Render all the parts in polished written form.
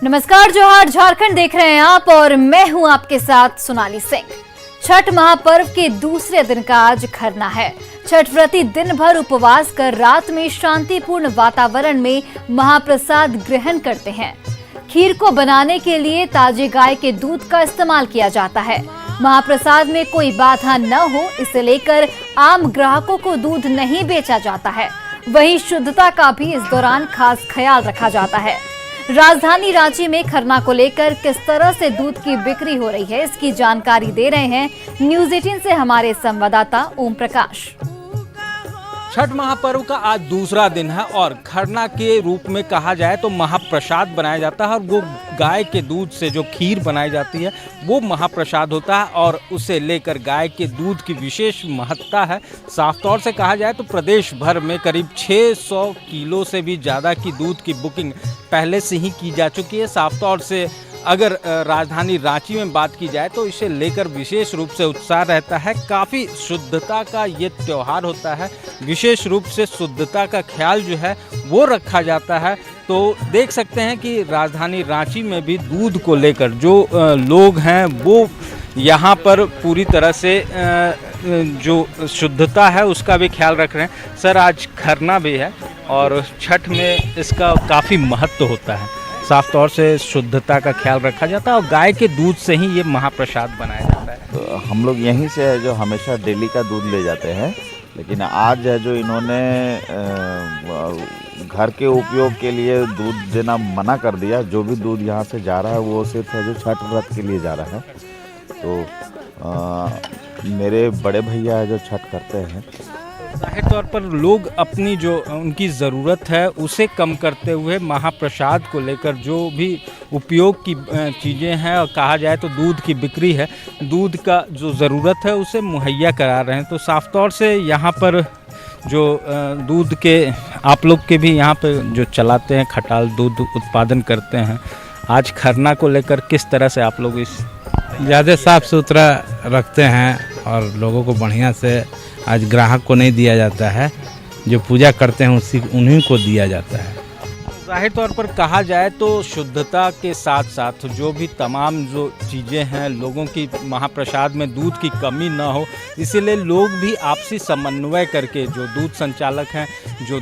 नमस्कार, जोहार, झारखंड देख रहे हैं आप और मैं हूं आपके साथ सोनाली सिंह। छठ महापर्व के दूसरे दिन का आज खरना है। छठ व्रती दिन भर उपवास कर रात में शांतिपूर्ण वातावरण में महाप्रसाद ग्रहण करते हैं। खीर को बनाने के लिए ताजे गाय के दूध का इस्तेमाल किया जाता है। महाप्रसाद में कोई बाधा न हो इसे लेकर आम ग्राहकों को दूध नहीं बेचा जाता है। वहीं शुद्धता का भी इस दौरान खास ख्याल रखा जाता है। राजधानी रांची में खरना को लेकर किस तरह से दूध की बिक्री हो रही है, इसकी जानकारी दे रहे हैं न्यूज़ 18 से हमारे संवाददाता ओम प्रकाश। छठ महापर्व का आज दूसरा दिन है और खरना के रूप में कहा जाए तो महाप्रसाद बनाया जाता है और वो गाय के दूध से जो खीर बनाई जाती है वो महाप्रसाद होता है और उसे लेकर गाय के दूध की विशेष महत्ता है। साफ तौर से कहा जाए तो प्रदेश भर में करीब 600 किलो से भी ज़्यादा की दूध की बुकिंग पहले से ही की जा चुकी है। साफ तौर से अगर राजधानी रांची में बात की जाए तो इसे लेकर विशेष रूप से उत्साह रहता है। काफ़ी शुद्धता का ये त्यौहार होता है, विशेष रूप से शुद्धता का ख्याल जो है वो रखा जाता है। तो देख सकते हैं कि राजधानी रांची में भी दूध को लेकर जो लोग हैं वो यहाँ पर पूरी तरह से जो शुद्धता है उसका भी ख्याल रख रहे हैं। सर, आज खरना भी है और छठ में इसका काफ़ी महत्व होता है। साफ तौर से शुद्धता का ख्याल रखा जाता है और गाय के दूध से ही ये महाप्रसाद बनाया जाता है। तो हम लोग यहीं से है जो हमेशा डेली का दूध ले जाते हैं, लेकिन आज है जो इन्होंने घर के उपयोग के लिए दूध देना मना कर दिया। जो भी दूध यहाँ से जा रहा है वो सिर्फ है जो छठ व्रत के लिए जा रहा है। तो मेरे बड़े भैया है जो छठ करते हैं। जाहिर तौर पर लोग अपनी जो उनकी ज़रूरत है उसे कम करते हुए महाप्रसाद को लेकर जो भी उपयोग की चीज़ें हैं और कहा जाए तो दूध की बिक्री है, दूध का जो ज़रूरत है उसे मुहैया करा रहे हैं। तो साफ तौर से यहाँ पर जो दूध के आप लोग के भी यहाँ पर जो चलाते हैं खटाल दूध उत्पादन करते हैं, आज खरना को लेकर किस तरह से आप लोग इस ज़्यादा साफ़ सुथरा रखते हैं और लोगों को बढ़िया से आज ग्राहक को नहीं दिया जाता है, जो पूजा करते हैं उन्हीं को दिया जाता है। जाहिर तौर पर कहा जाए तो शुद्धता के साथ साथ जो भी तमाम जो चीज़ें हैं लोगों की महाप्रसाद में दूध की कमी ना हो, इसीलिए लोग भी आपसी समन्वय करके जो दूध संचालक हैं, जो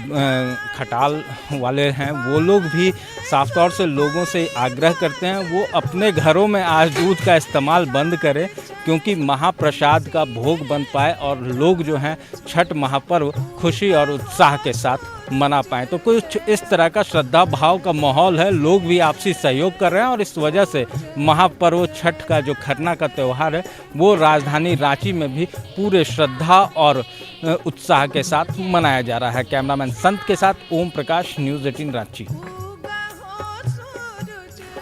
खटाल वाले हैं, वो लोग भी साफ तौर से लोगों से आग्रह करते हैं वो अपने घरों में आज दूध का इस्तेमाल बंद करें, क्योंकि महाप्रसाद का भोग बन पाए और लोग जो हैं छठ महापर्व खुशी और उत्साह के साथ मना पाएँ। तो कुछ इस तरह का श्रद्धा भाव का माहौल है, लोग भी आपसी सहयोग कर रहे हैं और इस वजह से महापर्व छठ का जो खरना का त्यौहार है वो राजधानी रांची में भी पूरे श्रद्धा और उत्साह के साथ मनाया जा रहा है। कैमरामैन संत के साथ ओम प्रकाश, न्यूज़ 18 रांची।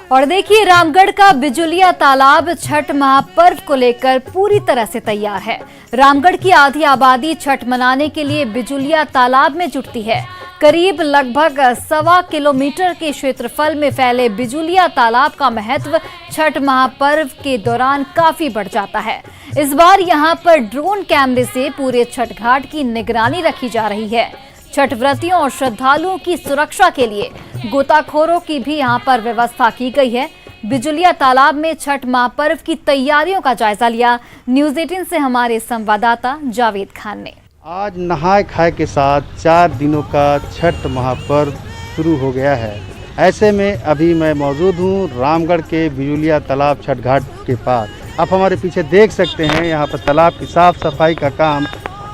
और देखिए, रामगढ़ का बिजुलिया तालाब छठ महापर्व को लेकर पूरी तरह से तैयार है। रामगढ़ की आधी आबादी छठ मनाने के लिए बिजुलिया तालाब में जुटती है। करीब लगभग 1.25 किलोमीटर के क्षेत्रफल में फैले बिजुलिया तालाब का महत्व छठ महापर्व के दौरान काफी बढ़ जाता है। इस बार यहां पर ड्रोन कैमरे से पूरे छठ घाट की निगरानी रखी जा रही है। छठ व्रतियों और श्रद्धालुओं की सुरक्षा के लिए गोताखोरों की भी यहां पर व्यवस्था की गई है। बिजुलिया तालाब में छठ महापर्व की तैयारियों का जायजा लिया न्यूज़ 18 से हमारे संवाददाता जावेद खान ने। आज नहाय खाए के साथ 4 दिनों का छठ महापर्व शुरू हो गया है। ऐसे में अभी मैं मौजूद हूँ रामगढ़ के बिजुलिया तालाब छठ घाट के पास। आप हमारे पीछे देख सकते हैं यहाँ पर तालाब की साफ सफाई का काम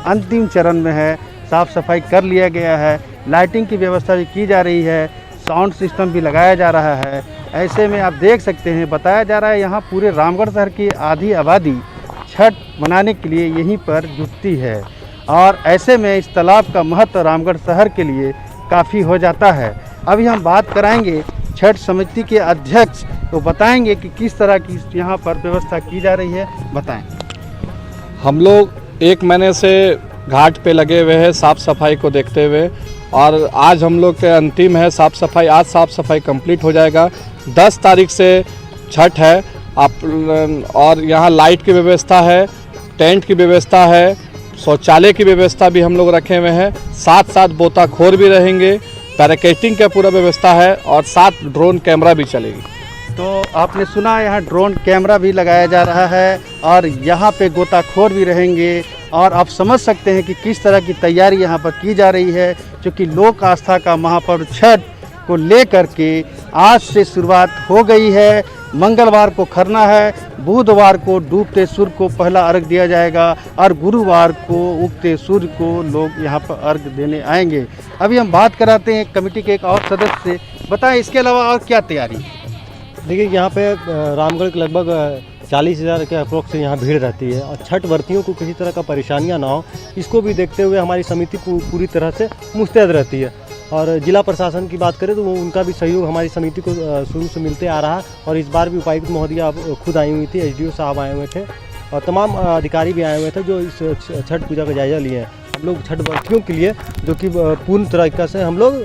अंतिम चरण में है। साफ सफाई कर लिया गया है, लाइटिंग की व्यवस्था भी की जा रही है, साउंड सिस्टम भी लगाया जा रहा है। ऐसे में आप देख सकते हैं, बताया जा रहा है यहाँ पूरे रामगढ़ शहर की आधी आबादी छठ मनाने के लिए यहीं पर जुटती है और ऐसे में इस तालाब का महत्व रामगढ़ शहर के लिए काफ़ी हो जाता है। अभी हम बात कराएंगे छठ समिति के अध्यक्ष, तो बताएंगे कि किस तरह की यहाँ पर व्यवस्था की जा रही है। बताएं। हम लोग 1 महीने से घाट पे लगे हुए हैं साफ़ सफाई को देखते हुए और आज हम लोग के अंतिम है साफ़ सफाई। आज साफ़ सफाई कंप्लीट हो जाएगा। 10 तारीख से छठ है और यहाँ लाइट की व्यवस्था है, टेंट की व्यवस्था है, शौचालय की व्यवस्था भी हम लोग रखे हुए हैं। साथ गोताखोर भी रहेंगे, बैरिकेडिंग का पूरा व्यवस्था है और 7 ड्रोन कैमरा भी चलेगी। तो आपने सुना यहाँ ड्रोन कैमरा भी लगाया जा रहा है और यहाँ पे गोताखोर भी रहेंगे और आप समझ सकते हैं कि किस तरह की तैयारी यहाँ पर की जा रही है, क्योंकि लोक आस्था का महापर्व छठ को लेकर के आज से शुरुआत हो गई है। मंगलवार को खरना है, बुधवार को डूबते सूर्य को पहला अर्घ दिया जाएगा और गुरुवार को उगते सूर्य को लोग यहाँ पर अर्घ देने आएंगे। अभी हम बात कराते हैं कमेटी के एक और सदस्य से, बताएं इसके अलावा और क्या तैयारी है? देखिए यहाँ पे रामगढ़ के लगभग 40,000 के अप्रोक्स यहाँ भीड़ रहती है और छठ व्रतियों को किसी तरह का परेशानियाँ ना हो, इसको भी देखते हुए हमारी समिति पूरी तरह से मुस्तैद रहती है। और जिला प्रशासन की बात करें तो वो उनका भी सहयोग हमारी समिति को शुरू से मिलते आ रहा है और इस बार भी उपायुक्त महोदया खुद आई हुई थी, एसडीओ साहब आए हुए थे और तमाम अधिकारी भी आए हुए थे जो इस छठ पूजा का जायजा लिए हैं। हम लोग छठ व्रतियों के लिए जो कि पूर्ण तरीक़े से हम लोग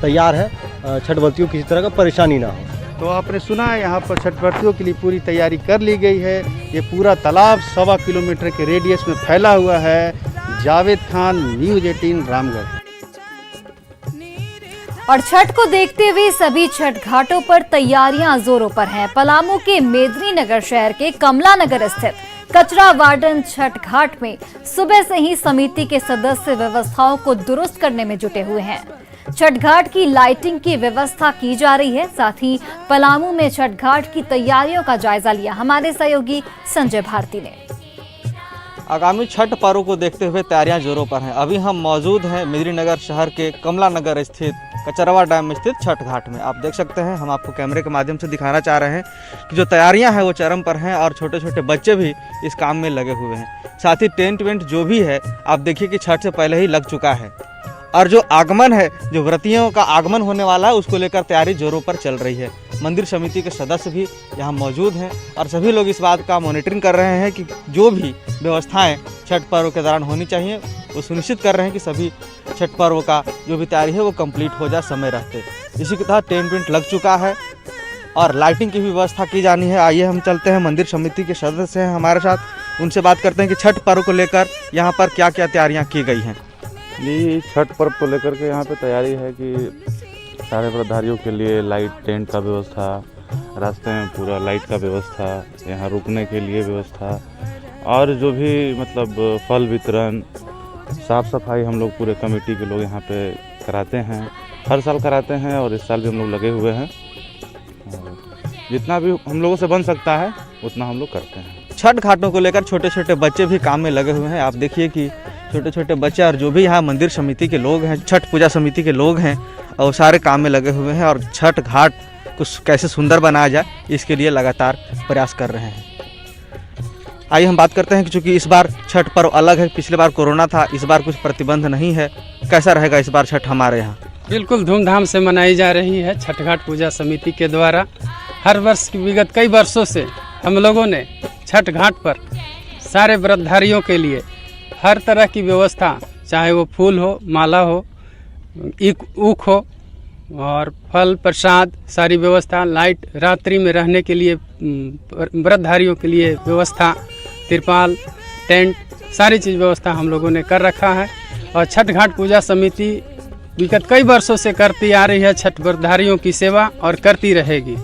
तैयार हैं, छठ व्रतियों किसी तरह का परेशानी ना हो। तो आपने सुना है यहाँ पर छठ व्रतियों के लिए पूरी तैयारी कर ली गई है। ये पूरा तालाब 1.25 किलोमीटर के रेडियस में फैला हुआ है। जावेद खान, न्यूज़ 18 रामगढ़। और छठ को देखते हुए सभी छठ घाटों पर तैयारियां जोरों पर हैं। पलामू के मेदिनीनगर शहर के कमला नगर स्थित कचरा वार्डन छठ घाट में सुबह से ही समिति के सदस्य व्यवस्थाओं को दुरुस्त करने में जुटे हुए हैं। छठ घाट की लाइटिंग की व्यवस्था की जा रही है। साथ ही पलामू में छठ घाट की तैयारियों का जायजा लिया हमारे सहयोगी संजय भारती ने। आगामी छठ पर्व को देखते हुए तैयारियां जोरों पर हैं। अभी हम मौजूद हैं मेदिनीनगर शहर के कमला नगर स्थित कचरवा डैम में स्थित छठ घाट में। आप देख सकते हैं, हम आपको कैमरे के माध्यम से दिखाना चाह रहे हैं कि जो तैयारियां हैं वो चरम पर हैं और छोटे छोटे बच्चे भी इस काम में लगे हुए हैं। साथ ही टेंट वेंट जो भी है आप देखिए कि छठ से पहले ही लग चुका है और जो आगमन है, जो व्रतियों का आगमन होने वाला है उसको लेकर तैयारी जोरों पर चल रही है। मंदिर समिति के सदस्य भी यहाँ मौजूद हैं और सभी लोग इस बात का मॉनिटरिंग कर रहे हैं कि जो भी व्यवस्थाएं छठ पर्व के दौरान होनी चाहिए वो सुनिश्चित कर रहे हैं कि सभी छठ पर्व का जो भी तैयारी है वो कंप्लीट हो जाए समय रहते। इसी के तहत टेंट वेंट लग चुका है और लाइटिंग की भी व्यवस्था की जानी है। आइए हम चलते हैं, मंदिर समिति के सदस्य हैं हमारे साथ, उनसे बात करते हैं कि छठ पर्व को लेकर यहाँ पर क्या क्या तैयारियाँ की गई हैं। जी, छठ पर्व को लेकर के यहाँ पे तैयारी है कि सारे व्रतधारियों के लिए लाइट टेंट का व्यवस्था, रास्ते में पूरा लाइट का व्यवस्था, यहाँ रुकने के लिए व्यवस्था और जो भी मतलब फल वितरण, साफ़ सफाई हम लोग पूरे कमेटी के लोग यहाँ पे कराते हैं। हर साल कराते हैं और इस साल भी हम लोग लगे हुए हैं। जितना भी हम लोगों से बन सकता है उतना हम लोग करते हैं। छठ घाटों को लेकर छोटे छोटे बच्चे भी काम में लगे हुए हैं। आप देखिए कि छोटे छोटे बच्चे और जो भी यहाँ मंदिर समिति के लोग हैं, छठ पूजा समिति के लोग हैं, और सारे काम में लगे हुए हैं और छठ घाट को कैसे सुंदर बनाया जाए इसके लिए लगातार प्रयास कर रहे हैं। आइए हम बात करते हैं कि चूँकि इस बार छठ पर्व अलग है, पिछले बार कोरोना था, इस बार कुछ प्रतिबंध नहीं है, कैसा रहेगा इस बार छठ हमारे यहाँ? बिल्कुल धूमधाम से मनाई जा रही है छठ घाट पूजा समिति के द्वारा। हर वर्ष की विगत कई वर्षों से हम लोगों ने छठ घाट पर सारे व्रतधारियों के लिए हर तरह की व्यवस्था, चाहे वो फूल हो, माला हो, ऊख हो और फल प्रसाद, सारी व्यवस्था, लाइट, रात्रि में रहने के लिए व्रतधारियों के लिए व्यवस्था, तिरपाल, टेंट, सारी चीज़ व्यवस्था हम लोगों ने कर रखा है। और छठ घाट पूजा समिति विगत कई वर्षों से करती आ रही है छठ व्रतधारियों की सेवा और करती रहेगी।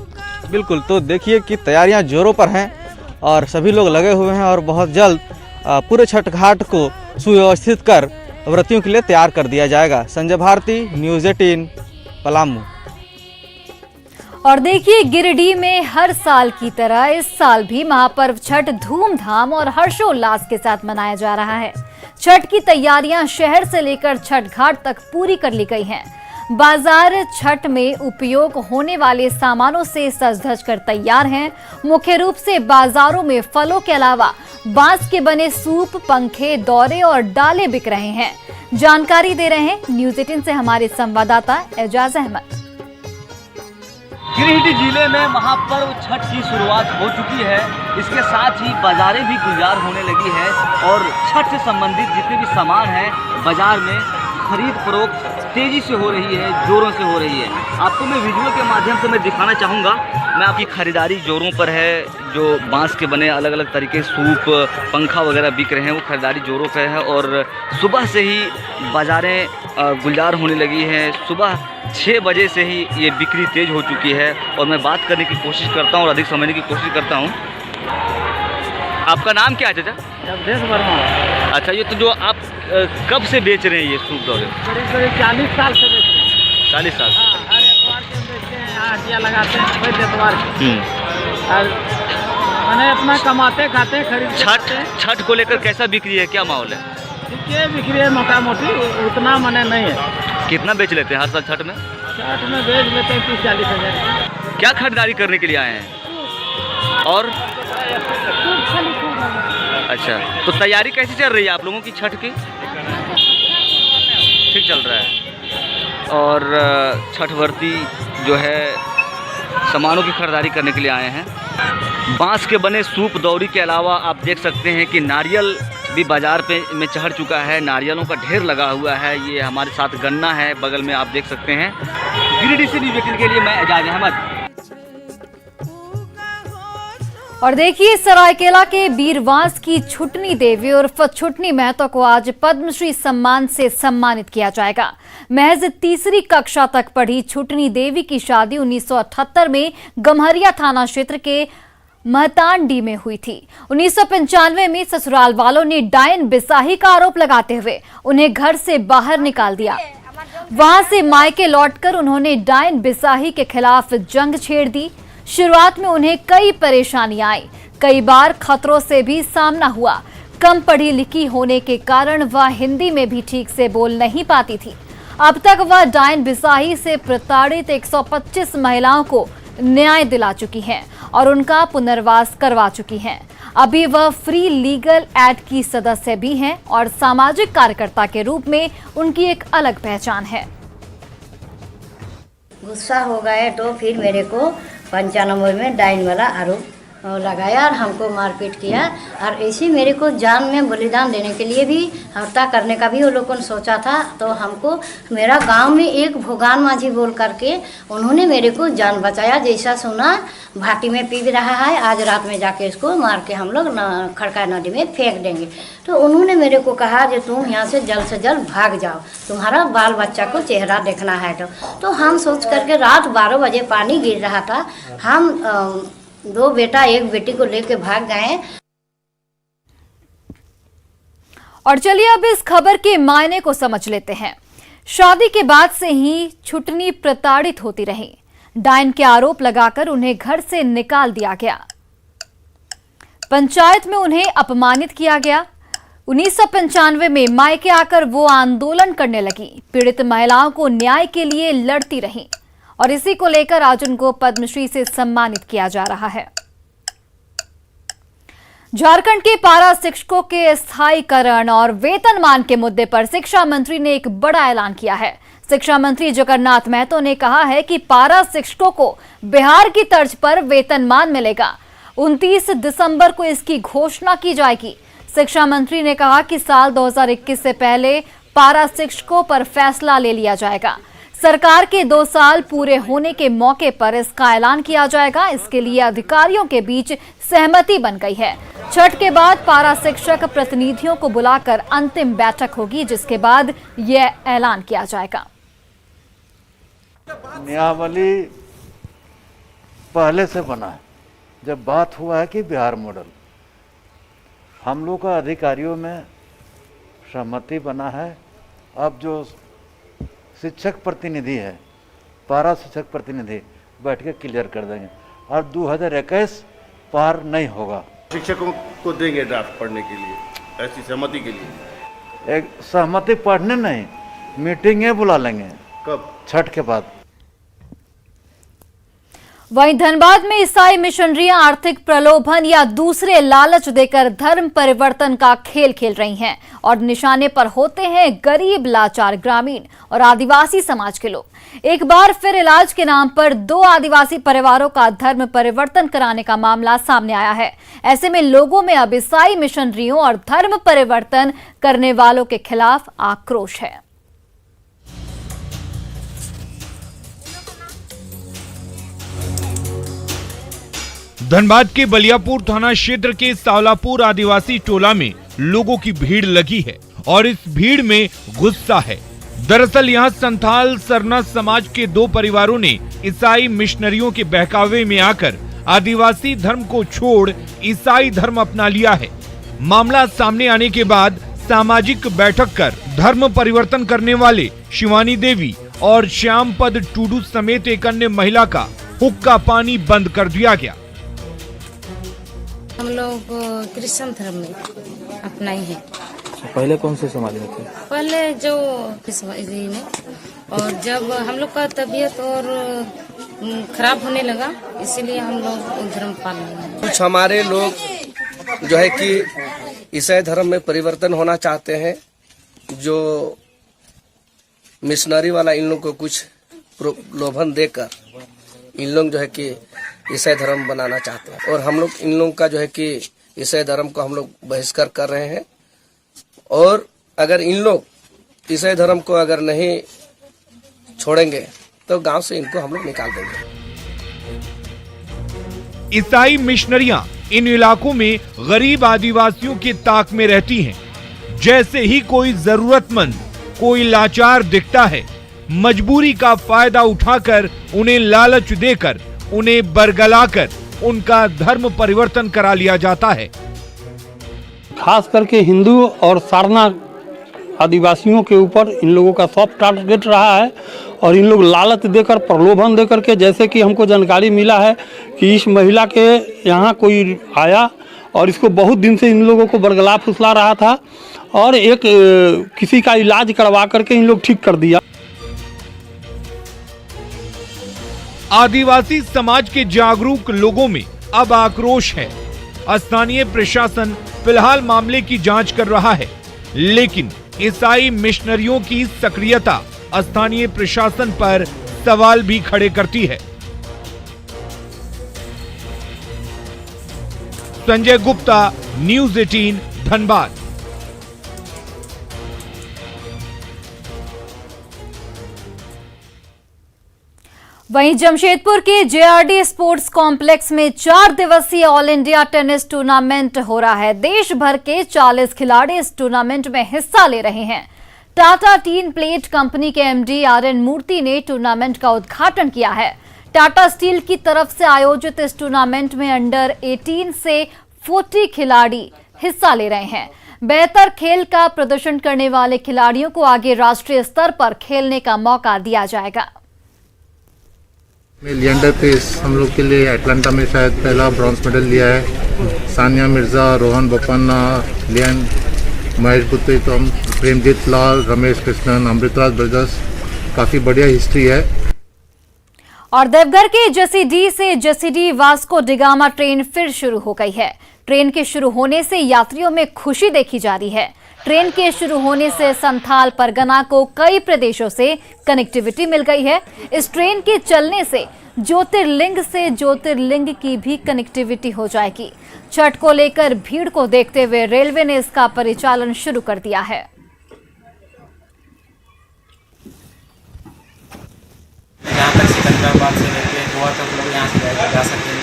बिल्कुल, तो देखिए कि तैयारियां जोरों पर हैं और सभी लोग लगे हुए हैं और बहुत जल्द पूरे छठ घाट को सुव्यवस्थित कर व्रतियों के लिए तैयार कर दिया जाएगा। संजय भारती, न्यूज़ 18 पलामू। और देखिए, गिरिडीह में हर साल की तरह इस साल भी महापर्व छठ धूमधाम और हर्षोल्लास के साथ मनाया जा रहा है। छठ की तैयारियां शहर से लेकर छठ घाट तक पूरी कर ली गई हैं। बाजार छठ में उपयोग होने वाले सामानों से सज धज कर तैयार हैं। मुख्य रूप से बाजारों में फलों के अलावा बांस के बने सूप, पंखे, दौरे और डाले बिक रहे हैं। जानकारी दे रहे हैं न्यूज़ 18 से हमारे संवाददाता एजाज अहमद। गिरिडीह जिले में महापर्व छठ की शुरुआत हो चुकी है। इसके साथ ही बाजारें भी गुलजार होने लगी है और छठ से संबंधित जितने भी सामान हैं बाजार में खरीद फरोख्त तेजी से हो रही है, जोरों से हो रही है। आपको मैं वीडियो के माध्यम से मैं दिखाना चाहूँगा। मैं आपकी खरीदारी जोरों पर है, जो बांस के बने अलग अलग तरीके सूप पंखा वगैरह बिक रहे हैं, वो खरीदारी जोरों पर है। और सुबह से ही बाज़ारें गुलजार होने लगी हैं। सुबह 6 बजे से ही ये बिक्री तेज़ हो चुकी है। और मैं बात करने की कोशिश करता हूँ और अधिक समझने की कोशिश करता हूँ। आपका नाम क्या है चाचा? जगदेश वर्मा। अच्छा, ये तो जो आप कब से बेच रहे हैं ये सूप दौरे? करीब 40 साल से बेच रहे हैं। 40 साल से। हर एतवार के बेचते हैं, यहाँ हटिया लगाते हैं पहले एतवार के। और मैंने अपना कमाते खाते खरीद। छठ को लेकर कैसा बिक्री है, क्या माहौल है? ठीक है, बिक्री है मोटा मोटी, उतना मने नहीं है। कितना बेच लेते हैं हर साल छठ में? छठ में बेच लेते हैं 30-40 हज़ार। क्या खरीदारी करने के लिए आए हैं? और अच्छा, तो तैयारी कैसी चल रही है आप लोगों की छठ की? ठीक चल रहा है। और छठ व्रती जो है सामानों की खरीदारी करने के लिए आए हैं। बांस के बने सूप दौरी के अलावा आप देख सकते हैं कि नारियल भी बाज़ार में चढ़ चुका है। नारियलों का ढेर लगा हुआ है। ये हमारे साथ गन्ना है बगल में, आप देख सकते हैं। गिरिडीह से न्यूज़ 18 के लिए मैं एजाज अहमद। और देखिए, सरायकेला के बीरवांस की छुटनी देवी उर्फ छुटनी महतो को आज पद्मश्री सम्मान से सम्मानित किया जाएगा। महज 3री कक्षा तक पढ़ी छुटनी देवी की शादी 1978 में गम्हरिया थाना क्षेत्र के महतांडी में हुई थी। 1995 में ससुराल वालों ने डायन बिसाही का आरोप लगाते हुए उन्हें घर से बाहर निकाल दिया। वहां से मायके लौटकर उन्होंने डायन बिसाही के खिलाफ जंग छेड़ दी। शुरुआत में उन्हें कई परेशानियां आई, कई बार खतरों से भी सामना हुआ। कम पढ़ी लिखी होने के कारण वह हिंदी में भी ठीक से बोल नहीं पाती थी। अब तक वह डायन बिसाही से प्रताड़ित 125 महिलाओं को न्याय दिला चुकी हैं और उनका पुनर्वास करवा चुकी हैं। अभी वह फ्री लीगल एड की सदस्य भी हैं और सामाजिक कार्यकर्ता के रूप में उनकी एक अलग पहचान है। गुस्सा हो गए तो फिर मेरे को 95 में डाइन वाला आरोप लगाया और हमको मारपीट किया। और ऐसे मेरे को जान में बलिदान देने के लिए भी हत्या करने का भी वो लोगों ने सोचा था। तो हमको मेरा गांव में एक भोगान माझी बोल करके उन्होंने मेरे को जान बचाया। जैसा सुना भाटी में पी रहा है, आज रात में जाके इसको मार के हम लोग खड़का नदी में फेंक देंगे। तो उन्होंने मेरे को कहा कि तुम यहाँ से जल्द भाग जाओ, तुम्हारा बाल बच्चा को चेहरा देखना है। तो हम सोच करके रात 12 बजे पानी गिर रहा था, हम 2 बेटा 1 बेटी को लेके भाग गए। और चलिए अब इस खबर के मायने को समझ लेते हैं। शादी के बाद से ही छुटनी प्रताड़ित होती रही। डायन के आरोप लगाकर उन्हें घर से निकाल दिया गया। पंचायत में उन्हें अपमानित किया गया। 1995 में मायके आकर वो आंदोलन करने लगी। पीड़ित महिलाओं को न्याय के लिए लड़ती रहीं और इसी को लेकर आज उनको पद्मश्री से सम्मानित किया जा रहा है। झारखंड के पारा शिक्षकों के स्थायीकरण और वेतनमान के मुद्दे पर शिक्षा मंत्री ने एक बड़ा ऐलान किया है। शिक्षा मंत्री जगन्नाथ महतो ने कहा है कि पारा शिक्षकों को बिहार की तर्ज पर वेतनमान मिलेगा। 29 दिसंबर को इसकी घोषणा की जाएगी। शिक्षा मंत्री ने कहा कि साल 2021 से पहले पारा शिक्षकों पर फैसला ले लिया जाएगा। सरकार के 2 साल पूरे होने के मौके पर इसका ऐलान किया जाएगा। इसके लिए अधिकारियों के बीच सहमति बन गई है। छठ के बाद पारा शिक्षक प्रतिनिधियों को बुलाकर अंतिम बैठक होगी, जिसके बाद यह ऐलान किया जाएगा। नियमावली पहले से बना है। जब बात हुआ है कि बिहार मॉडल, हम लोग का अधिकारियों में सहमति बना है। अब जो शिक्षक प्रतिनिधि है, पारा शिक्षक प्रतिनिधि बैठ के क्लियर कर देंगे और 2021 पार नहीं होगा। शिक्षकों को देंगे ड्राफ्ट पढ़ने के लिए, ऐसी सहमति के लिए। एक सहमति पढ़ने नहीं, मीटिंगें बुला लेंगे। कब? छठ के बाद। वहीं धनबाद में ईसाई मिशनरियां आर्थिक प्रलोभन या दूसरे लालच देकर धर्म परिवर्तन का खेल खेल रही हैं और निशाने पर होते हैं गरीब, लाचार ग्रामीण और आदिवासी समाज के लोग। एक बार फिर इलाज के नाम पर 2 आदिवासी परिवारों का धर्म परिवर्तन कराने का मामला सामने आया है। ऐसे में लोगों में अब ईसाई मिशनरियों और धर्म परिवर्तन करने वालों के खिलाफ आक्रोश है। धनबाद के बलियापुर थाना क्षेत्र के सावलापुर आदिवासी टोला में लोगों की भीड़ लगी है और इस भीड़ में गुस्सा है। दरअसल यहाँ संथाल सरना समाज के 2 परिवारों ने ईसाई मिशनरियों के बहकावे में आकर आदिवासी धर्म को छोड़ ईसाई धर्म अपना लिया है। मामला सामने आने के बाद सामाजिक बैठक कर धर्म परिवर्तन करने वाले शिवानी देवी और श्यामपद टूडू समेत एक अन्य महिला का हुक्का पानी बंद कर दिया गया। हम लोग क्रिश्चियन धर्म में अपनाए हैं। पहले कौन से समाज में थे? पहले जो इसी में, और जब हम लोग का तबीयत और खराब होने लगा, इसीलिए हम लोग धर्म पाल लिए। कुछ हमारे लोग जो है कि ईसाई धर्म में परिवर्तन होना चाहते हैं, जो मिशनरी वाला इन लोग को कुछ प्रलोभन देकर इन लोग जो है कि ईसाई धर्म बनाना चाहते हैं, और हम लोग इन लोगों का जो है कि ईसाई धर्म को हम लोग बहिष्कार कर रहे हैं। और अगर इन लोग ईसाई धर्म को अगर नहीं छोड़ेंगे तो गांव से इनको हम लोग निकाल देंगे। ईसाई मिशनरियां इन इलाकों में गरीब आदिवासियों के ताक में रहती हैं। जैसे ही कोई जरूरतमंद, कोई लाचार दिखता है, मजबूरी का फायदा उठाकर उन्हें लालच देकर, उन्हें बरगलाकर उनका धर्म परिवर्तन करा लिया जाता है। खास करके हिंदू और सारना आदिवासियों के ऊपर इन लोगों का सॉफ्ट टारगेट रहा है, और इन लोग लालच देकर, प्रलोभन देकर के, जैसे कि हमको जानकारी मिला है कि इस महिला के यहाँ कोई आया और इसको बहुत दिन से इन लोगों को बरगला फुसला रहा था, और एक किसी का इलाज करवा करके इन लोग ठीक कर दिया। आदिवासी समाज के जागरूक लोगों में अब आक्रोश है। स्थानीय प्रशासन फिलहाल मामले की जांच कर रहा है, लेकिन ईसाई मिशनरियों की सक्रियता स्थानीय प्रशासन पर सवाल भी खड़े करती है। संजय गुप्ता, न्यूज़ 18, धनबाद। वहीं जमशेदपुर के जेआरडी स्पोर्ट्स कॉम्प्लेक्स में 4 दिवसीय ऑल इंडिया टेनिस टूर्नामेंट हो रहा है। देश भर के 40 खिलाड़ी इस टूर्नामेंट में हिस्सा ले रहे हैं। टाटा टीन प्लेट कंपनी के एमडी आरएन मूर्ति ने टूर्नामेंट का उद्घाटन किया है। टाटा स्टील की तरफ से आयोजित इस टूर्नामेंट में अंडर 18 से 40 खिलाड़ी हिस्सा ले रहे हैं। बेहतर खेल का प्रदर्शन करने वाले खिलाड़ियों को आगे राष्ट्रीय स्तर पर खेलने का मौका दिया जाएगा। लिएंडर पेस हम लोग के लिए अटलांटा में शायद पहला ब्रॉन्ज मेडल लिया है। सानिया मिर्जा, रोहन बोपन्ना, लियन, महेश बुत्तम, प्रेमजीत लाल, रमेश कृष्णन, अमृतराज ब्रदर्स, काफ़ी बढ़िया हिस्ट्री है। और देवघर के जसीडीह से जसीडीह वास्को डिगामा ट्रेन फिर शुरू हो गई है। ट्रेन के शुरू होने से यात्रियों में खुशी देखी जा रही है। ट्रेन के शुरू होने से संथाल परगना को कई प्रदेशों से कनेक्टिविटी मिल गई है। इस ट्रेन के चलने से ज्योतिर्लिंग की भी कनेक्टिविटी हो जाएगी। छठ को लेकर भीड़ को देखते हुए रेलवे ने इसका परिचालन शुरू कर दिया है। यहाँ तक सिकंदराबाद से लेकर गोवा तक लोग यहाँ से जा सकते हैं,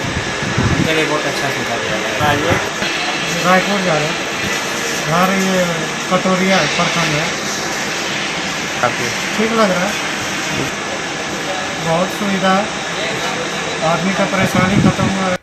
उनके लिए बहुत अच्छा सुविधा दिया है। रायपुर जा रहे हैं, घर ये कटोरिया प्रखंड है, काफ़ी ठीक लग रहा है, बहुत सुविधा है, आदमी का परेशानी खत्म हुआ है।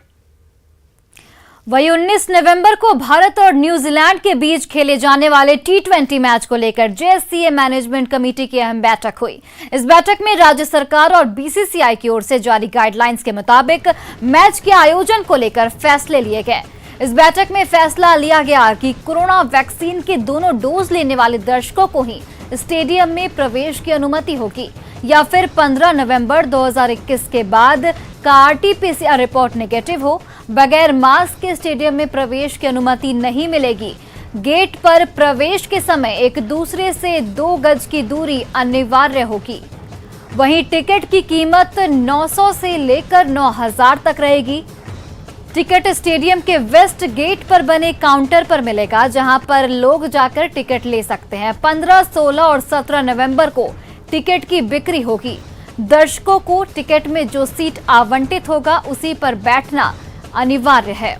वहीं 19 नवंबर को भारत और न्यूजीलैंड के बीच खेले जाने वाले T20 मैच को लेकर JSCA मैनेजमेंट कमेटी की अहम बैठक हुई। इस बैठक में राज्य सरकार और BCCI की ओर से जारी गाइडलाइंस के मुताबिक मैच के आयोजन को लेकर फैसले लिए गए। इस बैठक में फैसला लिया गया कि कोरोना वैक्सीन के दोनों डोज लेने वाले दर्शकों को ही स्टेडियम में प्रवेश की अनुमति होगी, या फिर 15 नवंबर 2021 के बाद का RT-PCR रिपोर्ट नेगेटिव हो, बगैर मास्क के स्टेडियम में प्रवेश की अनुमति नहीं मिलेगी। गेट पर प्रवेश के समय एक दूसरे से 2 गज की दूरी अनिवार्य होगी। वहीं टिकट की कीमत 900 से लेकर 9000 तक रहेगी। टिकट स्टेडियम के वेस्ट गेट पर बने काउंटर पर मिलेगा, जहां पर लोग जाकर टिकट ले सकते हैं। 15, 16 और 17 नवंबर को टिकट की बिक्री होगी। दर्शकों को टिकट में जो सीट आवंटित होगा उसी पर बैठना अनिवार्य है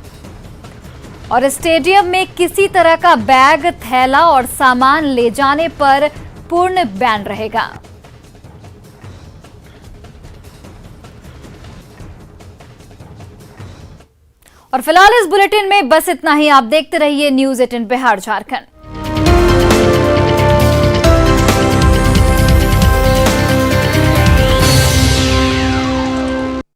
और स्टेडियम में किसी तरह का बैग, थैला और सामान ले जाने पर पूर्ण बैन रहेगा। और फिलहाल इस बुलेटिन में बस इतना ही। आप देखते रहिए न्यूज़ 18 बिहार झारखंड।